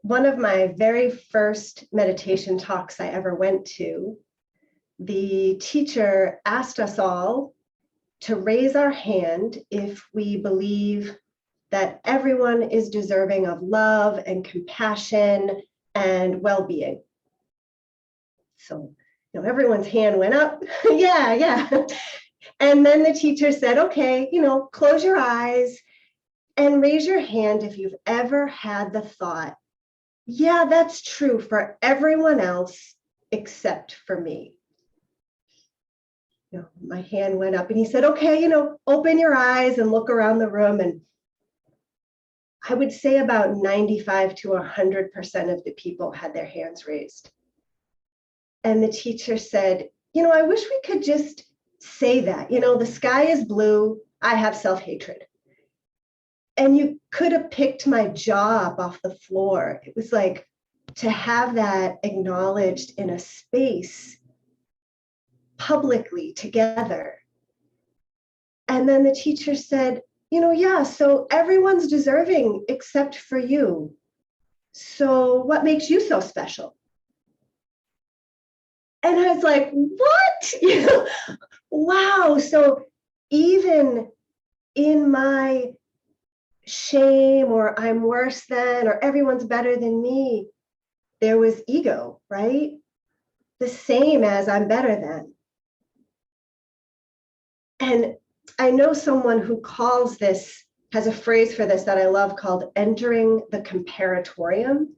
one of my very first meditation talks I ever went to, the teacher asked us all to raise our hand if we believe that everyone is deserving of love and compassion and well-being. So, everyone's hand went up. yeah. And then the teacher said, okay, close your eyes and raise your hand if you've ever had the thought, yeah, that's true for everyone else except for me. My hand went up and he said, okay, open your eyes and look around the room. And I would say about 95 to 100% of the people had their hands raised. And the teacher said, I wish we could just say that, the sky is blue, I have self-hatred. And you could have picked my jaw up off the floor. It was like to have that acknowledged in a space publicly together. And then the teacher said, yeah, so everyone's deserving except for you. So what makes you so special? And I was like, what? Wow. So even in my shame or I'm worse than or everyone's better than me, there was ego, right? The same as I'm better than. And I know someone who calls this, has a phrase for this that I love called entering the comparatorium.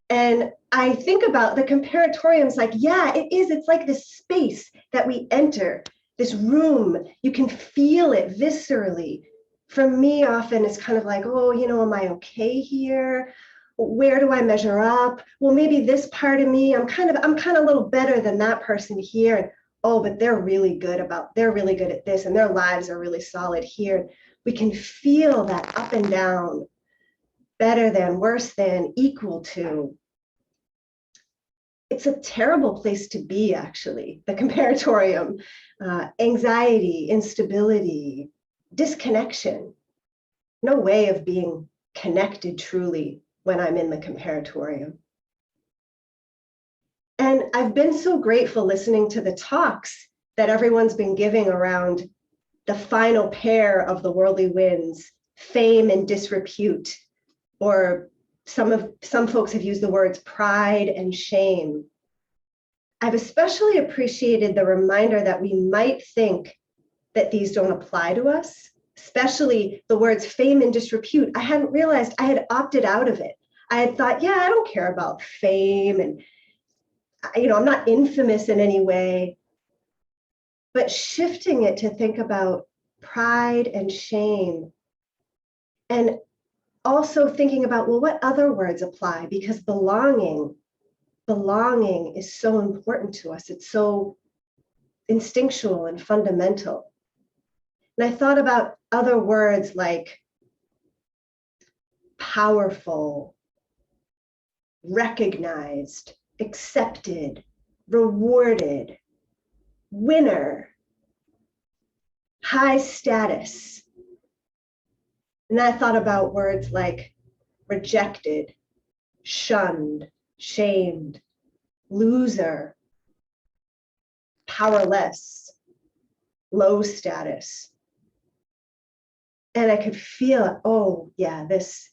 And I think about the comparatorium, it's like, yeah, it is. It's like this space that we enter, this room. You can feel it viscerally. For me, often it's kind of like, oh, am I okay here? Where do I measure up? Well, maybe this part of me, I'm kind of a little better than that person here. And oh, but they're really good at this and their lives are really solid here. We can feel that up and down, better than, worse than, equal to. It's a terrible place to be, actually, the comparatorium. Anxiety, instability, disconnection. No way of being connected truly when I'm in the comparatorium. And I've been so grateful listening to the talks that everyone's been giving around the final pair of the worldly winds, fame and disrepute, or some folks have used the words pride and shame. I've especially appreciated the reminder that we might think that these don't apply to us, especially the words fame and disrepute. I hadn't realized I had opted out of it. I had thought, yeah, I don't care about fame and I'm not infamous in any way, but shifting it to think about pride and shame, and also thinking about, well, what other words apply? Because belonging is so important to us. It's so instinctual and fundamental. And I thought about other words like powerful, recognized, accepted, rewarded, winner, high status. And I thought about words like rejected, shunned, shamed, loser, powerless, low status. And I could feel, oh yeah, this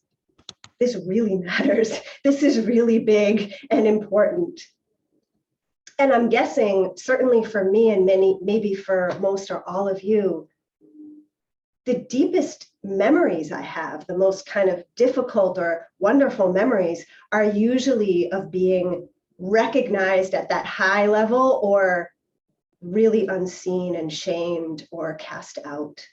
really matters. This is really big and important. And I'm guessing, certainly for me and maybe for most or all of you, the deepest memories I have, the most kind of difficult or wonderful memories, are usually of being recognized at that high level or really unseen and shamed or cast out.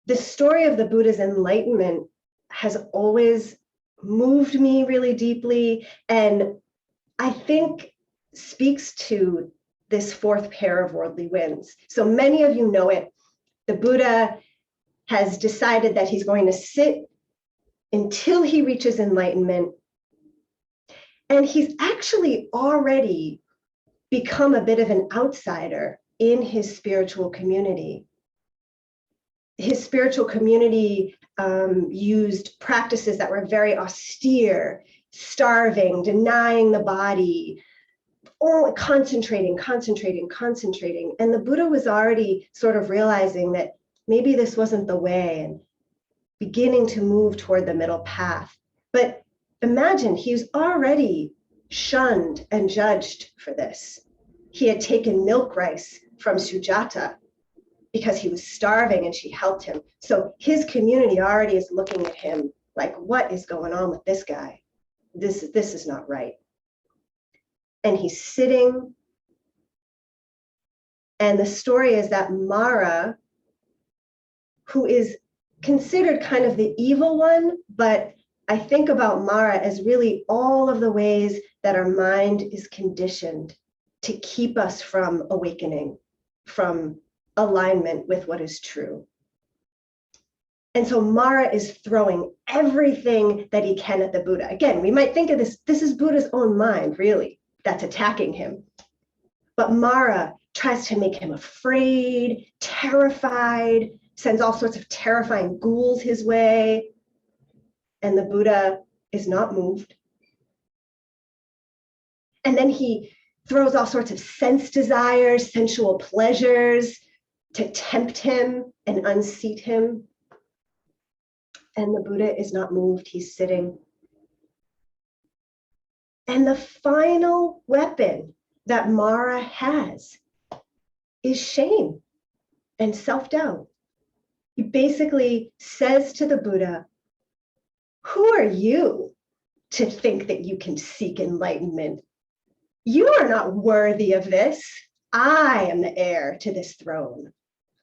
The story of the Buddha's enlightenment has always moved me really deeply, and I think speaks to this fourth pair of worldly winds. So many of you know it. The Buddha has decided that he's going to sit until he reaches enlightenment, and he's actually already become a bit of an outsider in his spiritual community. His spiritual community used practices that were very austere, starving, denying the body, only concentrating. And the Buddha was already sort of realizing that maybe this wasn't the way and beginning to move toward the middle path. But imagine, he was already shunned and judged for this. He had taken milk rice from Sujata because he was starving and she helped him. So his community already is looking at him like, what is going on with this guy? This is not right. And he's sitting. And the story is that Mara, who is considered kind of the evil one, but I think about Mara as really all of the ways that our mind is conditioned to keep us from awakening, from alignment with what is true. And so Mara is throwing everything that he can at the Buddha. Again, we might think of this is Buddha's own mind, really, that's attacking him. But Mara tries to make him afraid, terrified, sends all sorts of terrifying ghouls his way. And the Buddha is not moved. And then he throws all sorts of sense desires, sensual pleasures to tempt him and unseat him. And the Buddha is not moved, he's sitting. And the final weapon that Mara has is shame and self-doubt. He basically says to the Buddha, who are you to think that you can seek enlightenment? You are not worthy of this. I am the heir to this throne.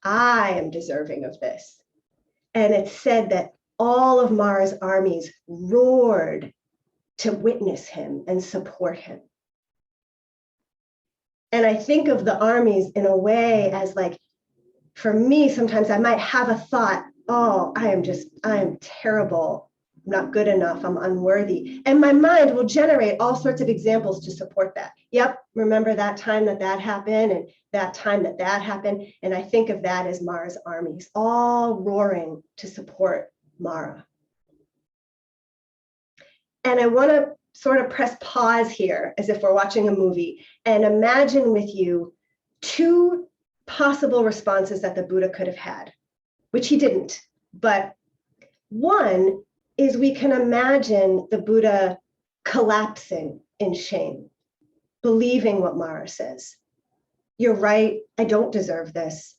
I am deserving of this. And it's said that all of Mara's armies roared to witness him and support him. And I think of the armies in a way as like, for me, sometimes I might have a thought, oh, I am terrible. I'm not good enough. I'm unworthy. And my mind will generate all sorts of examples to support that. Yep, remember that time that happened and that time that happened. And I think of that as Mara's armies, all roaring to support Mara. And I want to sort of press pause here as if we're watching a movie and imagine with you two possible responses that the Buddha could have had, which he didn't. But one is we can imagine the Buddha collapsing in shame, believing what Mara says. You're right, I don't deserve this.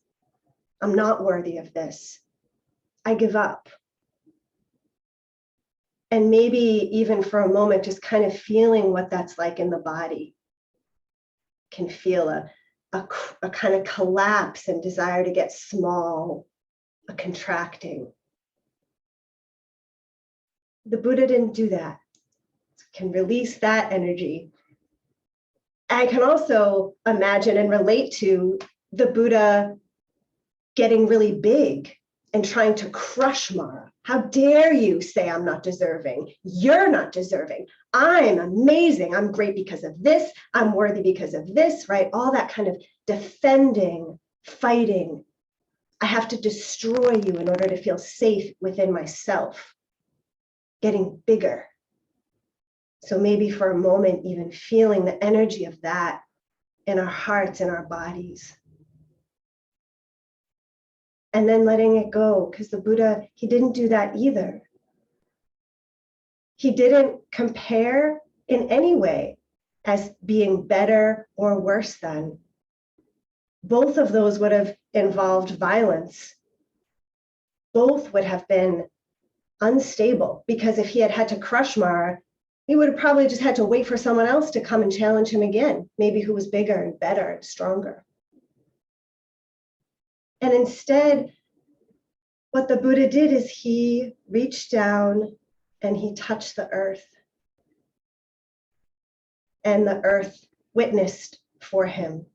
I'm not worthy of this. I give up. And maybe even for a moment, just kind of feeling what that's like in the body. Can feel a kind of collapse and desire to get small, a contracting. The Buddha didn't do that. Can release that energy. I can also imagine and relate to the Buddha getting really big and trying to crush Mara. How dare you say I'm not deserving? You're not deserving. I'm amazing. I'm great because of this. I'm worthy because of this, right? All that kind of defending, fighting. I have to destroy you in order to feel safe within myself. Getting bigger. So maybe for a moment, even feeling the energy of that in our hearts and our bodies. And then letting it go, because the Buddha, he didn't do that either. He didn't compare in any way as being better or worse than. Both of those would have involved violence. Both would have been unstable, because if he had had to crush Mara, he would have probably just had to wait for someone else to come and challenge him again, maybe who was bigger and better and stronger. And instead, what the Buddha did is he reached down and he touched the earth. And the earth witnessed for him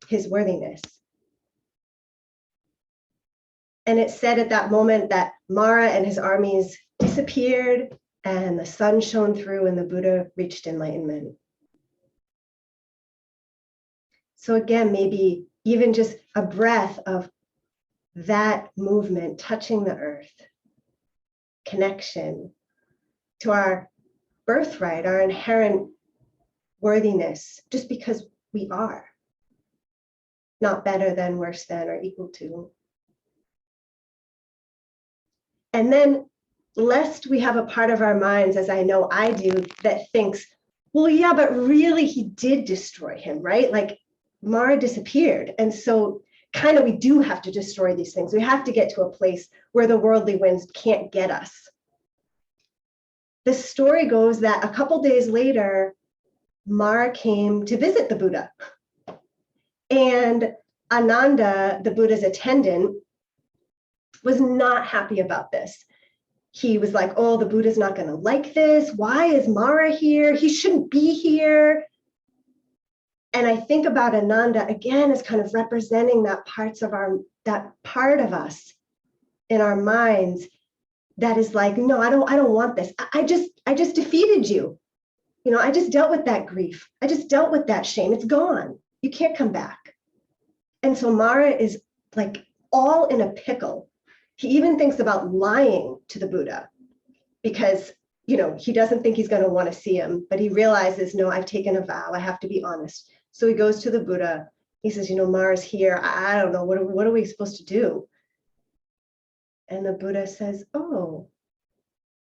his worthiness. And it said at that moment that Mara and his armies disappeared and the sun shone through and the Buddha reached enlightenment. So again, maybe even just a breath of that movement, touching the earth, connection to our birthright, our inherent worthiness, just because we are. Not better than, worse than, or equal to. And then, lest we have a part of our minds, as I know I do, that thinks, well, yeah, but really he did destroy him, right? Like Mara disappeared. And so kind of we do have to destroy these things. We have to get to a place where the worldly winds can't get us. The story goes that a couple days later, Mara came to visit the Buddha. And Ananda, the Buddha's attendant, was not happy about this. He was like, oh, the Buddha's not going to like this. Why is Mara here? He shouldn't be here. And I think about Ananda again as kind of representing that part of us in our minds that is like, no, I don't want this. I just defeated you. You know, I just dealt with that grief. I just dealt with that shame. It's gone. You can't come back. And so Mara is like all in a pickle. He even thinks about lying to the Buddha because, you know, he doesn't think he's going to want to see him, but he realizes, no, I've taken a vow. I have to be honest. So he goes to the Buddha. He says, you know, Mara's here. I don't know. What are we supposed to do? And the Buddha says, oh,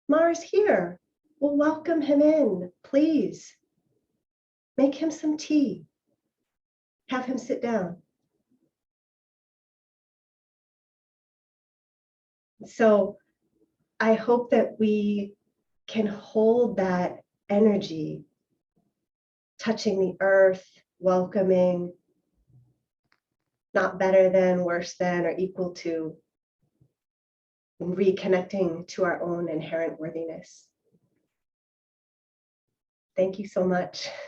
Mara's here. Well, welcome him in, please. Make him some tea. Have him sit down. So I hope that we can hold that energy, touching the earth, welcoming, not better than, worse than, or equal to, and reconnecting to our own inherent worthiness. Thank you so much.